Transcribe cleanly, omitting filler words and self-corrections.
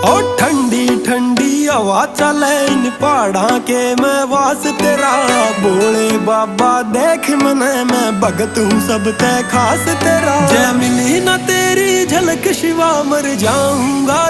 ओ ठंडी ठंडी हवा चले इन पहाड़ा के मैं वास तेरा। बोले बाबा देख मने मैं भगत हूँ सबसे खास तेरा। जय मिली ना तेरी झलक शिवा मर जाऊंगा।